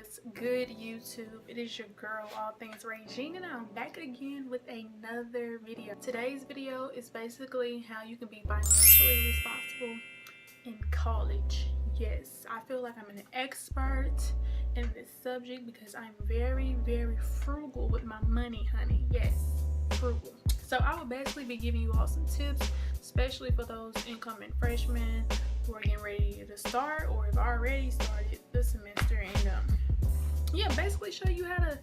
What's good, YouTube? It is your girl AllThingsRegine, and I'm back again with another video. Today's video is basically how you can be financially responsible in college. Yes, I feel like I'm an expert in this subject because I'm very frugal with my money, honey. Yes, frugal. So I will basically be giving you all some tips, especially for those incoming freshmen who are getting ready to start or have already started the semester, and yeah, basically show you how to,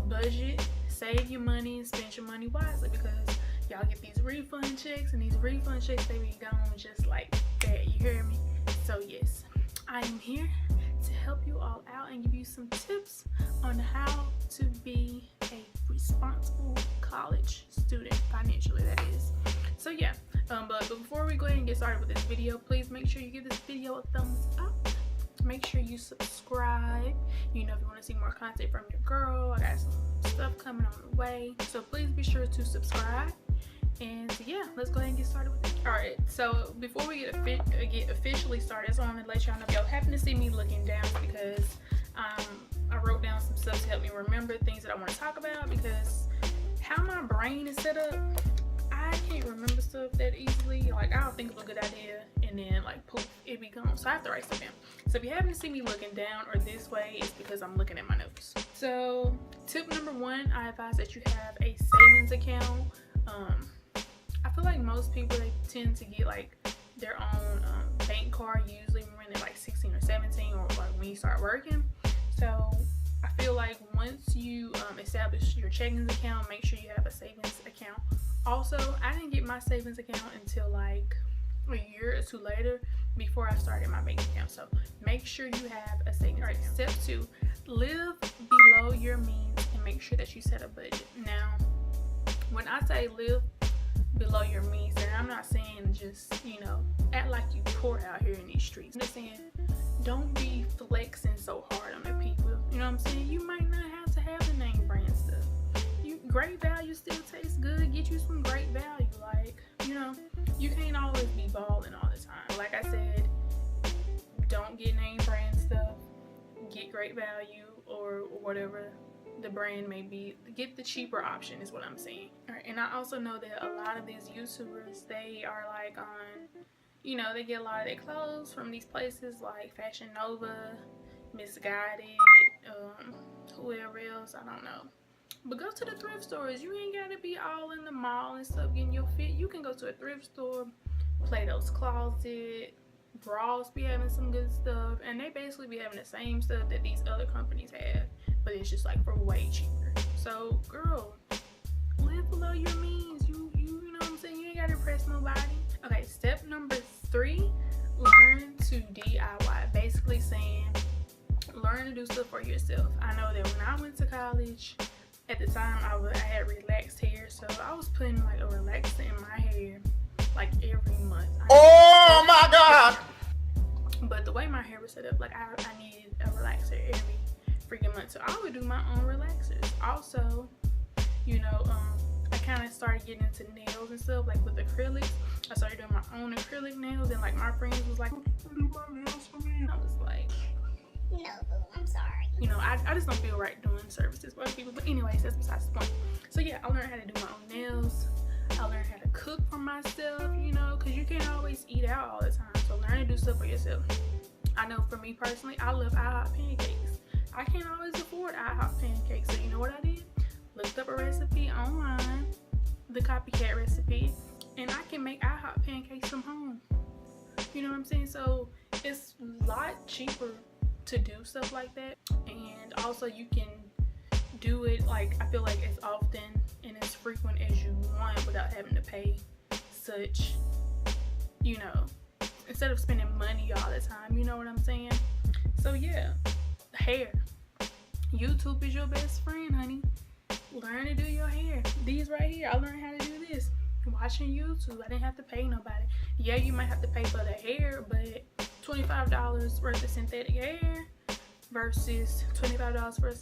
budget, save your money, and spend your money wisely, because y'all get these refund checks, and these refund checks, they be gone just like that. You hear me? So yes, I am here to help you all out and give you some tips on how to be a responsible college student financially, that is. So yeah, but before we go ahead and get started with this video, please make sure you give this video a thumbs up. Make sure you subscribe. If you want to see more content from your girl, I got some stuff coming on the way, so please be sure to subscribe. And yeah, let's go ahead and get started with it. Alright, so before we get officially started, I just want to let y'all know, y'all happen to see me looking down because I wrote down some stuff to help me remember things that I want to talk about, because how my brain is set up, I can't remember stuff that easily. Like, I'll think of a good idea and then like poof, it be gone. So I have to write stuff down. So if you happen to see me looking down or this way, it's because I'm looking at my notes. So tip number one, I advise that you have a savings account. I feel like most people, they tend to get like their own bank card usually when they're like 16 or 17, or like when you start working. So I feel like once you establish your checking account, make sure you have a savings account. Also, I didn't get my savings account until like a year or two later, before I started my bank account. So make sure you have a savings account. Step two, live below your means and make sure that you set a budget. Now, when I say live below your means, and I'm not saying just act like you poor out here in these streets. I'm just saying, don't be flexing so hard on the people. You know what I'm saying? You might not have to have the name brand stuff. Great value still tastes good. Get you some great value. Like, you can't always be balling all the time. Like I said, don't get name brand stuff. Get great value, or whatever the brand may be. Get the cheaper option is what I'm saying. Alright, and I also know that a lot of these YouTubers, they are like on, they get a lot of their clothes from these places like Fashion Nova, Misguided, whoever else, I don't know. But go to the thrift stores. You ain't gotta be all in the mall and stuff getting your fit. You can go to a thrift store, Plato's Closet, Bras be having some good stuff, and they basically be having the same stuff that these other companies have, but it's just like for way cheaper. So girl, live below your means. You know what I'm saying? You ain't gotta impress nobody. Okay, step number 3, learn to DIY. Basically saying, learn to do stuff for yourself. I know that when I went to college, at the time I had relaxed hair, so I was putting like a relaxer in my hair like every month. Oh my god! But the way my hair was set up, like I needed a relaxer every freaking month, so I would do my own relaxers. Also, I kind of started getting into nails and stuff, like with acrylics. I started doing my own acrylic nails, and like my friends was like, "Do my nails for me." I was like, "No, I'm sorry." I just don't feel right doing services for other people. But anyways, that's besides the point. So yeah, I learned how to do my own nails. I learned how to cook for myself, because you can't always eat out all the time. So learn to do stuff for yourself. I know for me personally, I love IHOP pancakes. I can't always afford IHOP pancakes. So you know what I did? Looked up a recipe online, the copycat recipe, and I can make IHOP pancakes from home. You know what I'm saying? So it's a lot cheaper to do stuff like that, and also you can do it, like, I feel like as often and as frequent as you want without having to pay such, instead of spending money all the time. You know what I'm saying? So yeah, hair. YouTube is your best friend, honey. Learn to do your hair. These right here, I learned how to do this watching YouTube. I didn't have to pay nobody. Yeah, you might have to pay for the hair, but $25 worth of synthetic hair versus $25 for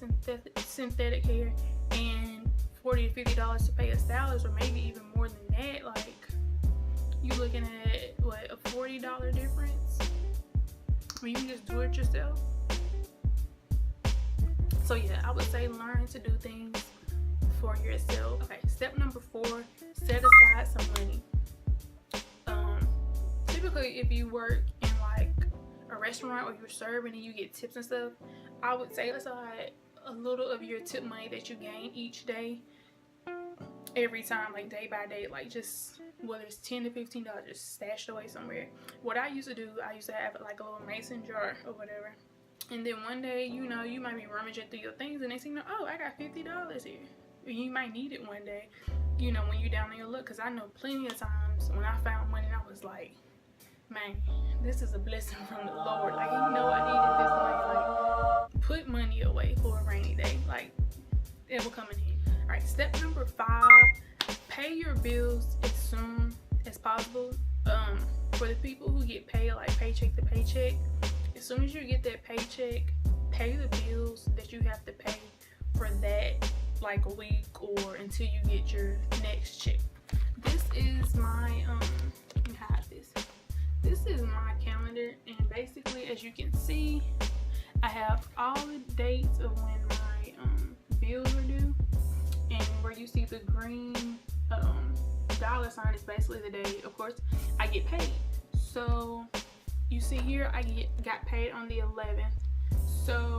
synthetic hair, and $40 to $50 to pay a stylist, or maybe even more than that. Like, you looking at what, a $40 difference when you can just do it yourself. So yeah, I would say learn to do things for yourself. Okay, step number 4, set aside some money. Typically if you work in like a restaurant or you're serving and you get tips and stuff, I would say set aside a little of your tip money that you gain each day, every time, like day by day, like just whether it's $10 to $15 just stashed away somewhere. What I used to do, I used to have like a little mason jar or whatever, and then one day, you know, you might be rummaging through your things and next thing you know, oh, I got $50 here. You might need it one day, you know, when you're down on your luck. Because I know plenty of times when I found money and I was like, man, this is a blessing from the Lord. Like, you know, I needed this money. Like, put money away for a rainy day. Like, it will come in handy. All right, step number 5, pay your bills as soon as possible. For the people who get paid like paycheck to paycheck, as soon as you get that paycheck, pay the bills that you have to pay for that like a week or until you get your next check. This is my let me hide this. This is my calendar, and basically, as you can see, I have all the dates of when my bills are due, and where you see the green dollar sign is basically the day, of course, I get paid. So you see here, I got paid on the 11th. So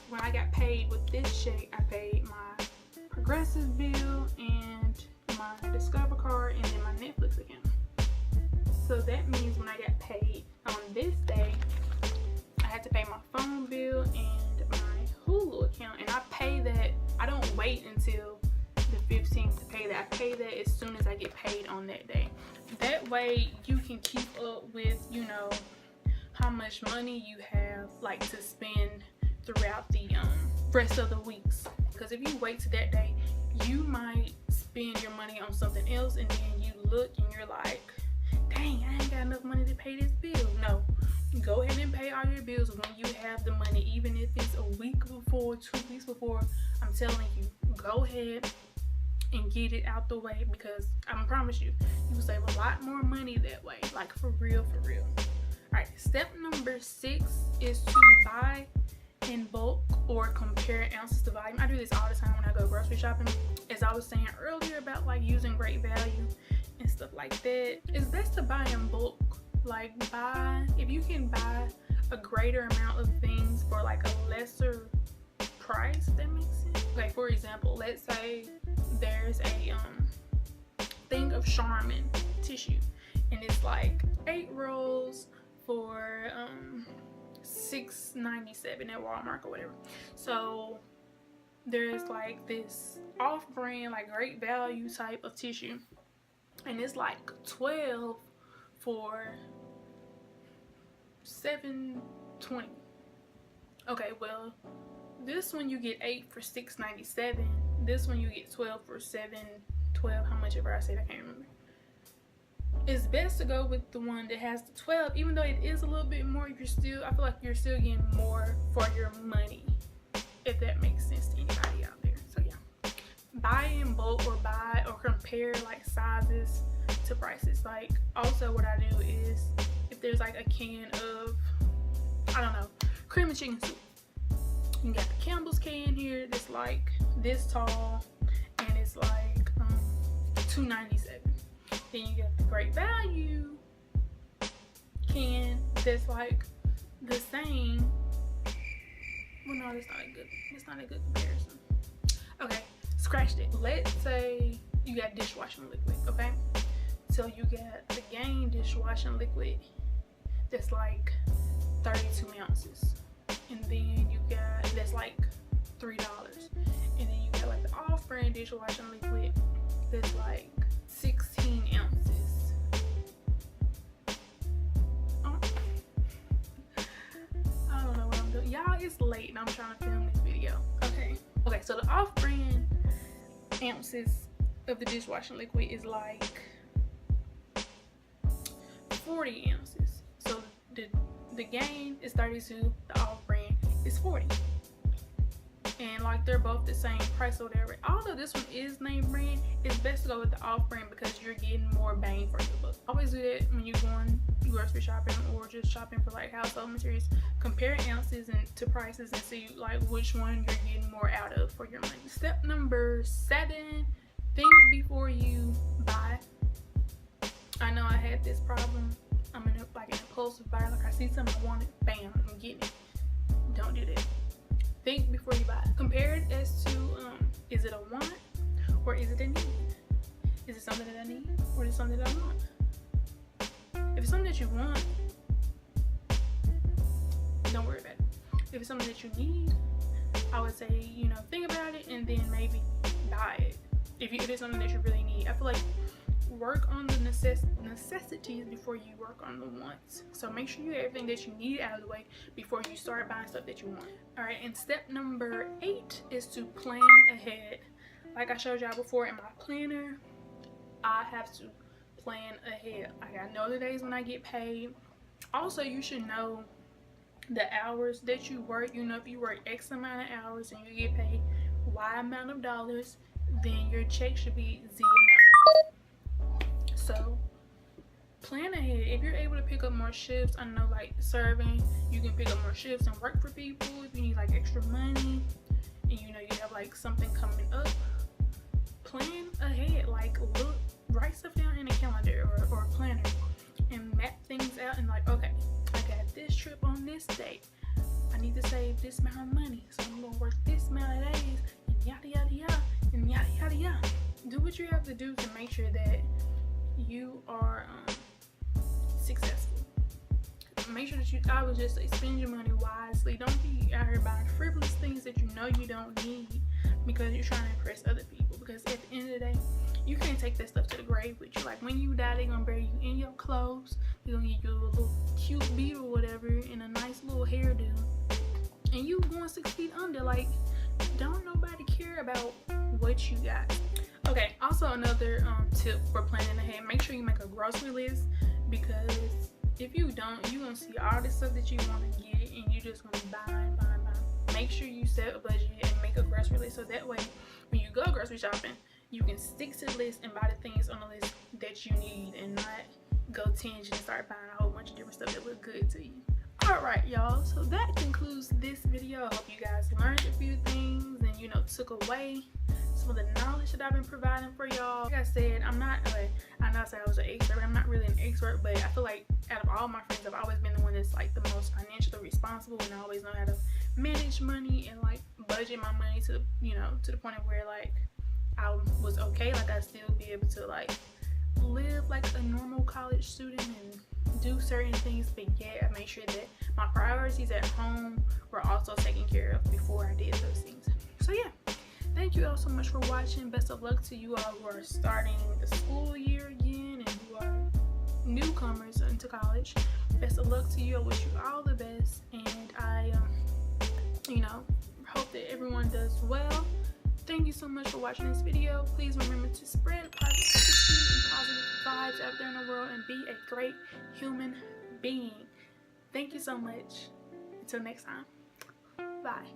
when I got paid with this check, I paid my Progressive bill and my Discover card and then my Netflix account. So that means when I got paid on this day, I had to pay my phone bill and my Hulu account, and I pay that. I don't wait until the 15th to pay that. I pay that as soon as I get paid on that day. That way you can keep up with, you know, how much money you have like to spend throughout the rest of the weeks. Because if you wait to that day, you might spend your money on something else, and then you look and you're like, dang, I ain't got enough money to pay this bill. No, go ahead and pay all your bills when you have the money, even if it's a week before, 2 weeks before. I'm telling you, go ahead and get it out the way, because I promise you, you will save a lot more money that way, like for real, for real. All right, step number 6 is to buy in bulk or compare ounces to volume. I do this all the time when I go grocery shopping. As I was saying earlier about like using great value and stuff like that, it's best to buy in bulk. Like, if you can buy a greater amount of things for like a lesser price, if that makes sense. Okay, for example, let's say there's a thing of Charmin tissue, and it's like 8 rolls for $6.97 at Walmart or whatever. So there's like this off-brand, like great value type of tissue, and it's like 12 for $7.20. Okay, well, this one you get 8 for $6.97. This one you get 12 for $7.12. How much ever I said, I can't remember. It's best to go with the one that has the 12, even though it is a little bit more. I feel like you're still getting more for your money, if that makes sense to anybody out there. So yeah, buy in bulk or buy or compare like sizes to prices. Like, also what I do is, if there's like a can of, I don't know, cream and chicken soup, you got the Campbell's can here that's like this tall, and it's like $2.97. Then you get the great value can that's like the same. Well, no, that's not a good. It's not a good comparison. Okay, scratched it. Let's say you got dishwashing liquid. Okay, so you got the Gain dishwashing liquid that's like 32 ounces, and then you got that's like $3, and then you got like the off-brand dishwashing liquid that's like 16 ounces. I don't know what I'm doing. Y'all, it's late and I'm trying to film this video. Okay, so the off-brand ounces of the dishwashing liquid is like 40 ounces. So the Gain is 32, the off-brand is 40. and like they're both the same price or whatever. Although this one is name brand, it's best to go with the off brand because you're getting more bang for your buck. Always do that when you're going grocery shopping or just shopping for like household materials. Compare ounces and to prices and see like which one you're getting more out of for your money. Step number 7, think before you buy. I know I had this problem. I'm like an impulsive buyer. Like I see something I want it, bam, I'm getting it. Don't do that. Think before you buy. Compare it as to is it a want or is it a need? Is it something that I need or is it something that I want? If it's something that you want, don't worry about it. If it's something that you need, I would say, you know, think about it and then maybe buy it. If it's something that you really need. I feel like work on the necessities before you work on the wants. So make sure you have everything that you need out of the way before you start buying stuff that you want. All right, and step number 8 is to plan ahead. Like I showed y'all before in my planner, I have to plan ahead. Like I know the days when I get paid. Also, you should know the hours that you work. You know, if you work X amount of hours and you get paid Y amount of dollars, then your check should be Z amount. So plan ahead. If you're able to pick up more shifts, I know like serving, you can pick up more shifts and work for people. If you need like extra money and you know you have like something coming up, plan ahead. Like look, write stuff down in a calendar or a planner and map things out and like, okay, I got this trip on this date. I need to save this amount of money, so I'm gonna work this amount of days and yada yada yada and yada yada yada. Do what you have to do to make sure that you are successful. Make sure that I would just say spend your money wisely. Don't be out here buying frivolous things that you know you don't need because you're trying to impress other people. Because at the end of the day, you can't take that stuff to the grave with you. Like when you die, they're gonna bury you in your clothes. They're gonna give you a little cute beat or whatever and a nice little hairdo, and you going 6 feet under. Like, don't nobody care about what you got. Okay, also another tip for planning ahead, make sure you make a grocery list, because if you don't, you're gonna see all this stuff that you want to get and you're just gonna buy. Make sure you set a budget and make a grocery list, so that way when you go grocery shopping, you can stick to the list and buy the things on the list that you need and not go tangent and start buying a whole bunch of different stuff that look good to you. Alright y'all, so that concludes this video. I hope you guys learned a few things and, you know, took away some of the knowledge that I've been providing for y'all. Like I said, I know I said I was an expert, but I'm not really an expert, but I feel like out of all my friends, I've always been the one that's like the most financially responsible, and I always know how to manage money and like budget my money to, you know, to the point of where like I was okay, like I still be able to like live like a normal college student and do certain things, but yet I make sure that my priorities at home were also taken care of before I did those things. So yeah, thank you all so much for watching. Best of luck to you all who are starting the school year again and who are newcomers into college. Best of luck to you. I wish you all the best, and I you know, hope that everyone does well. Thank you so much for watching this video. Please remember to spread positivity and positive vibes out there in the world and be a great human being. Thank you so much. Until next time. Bye.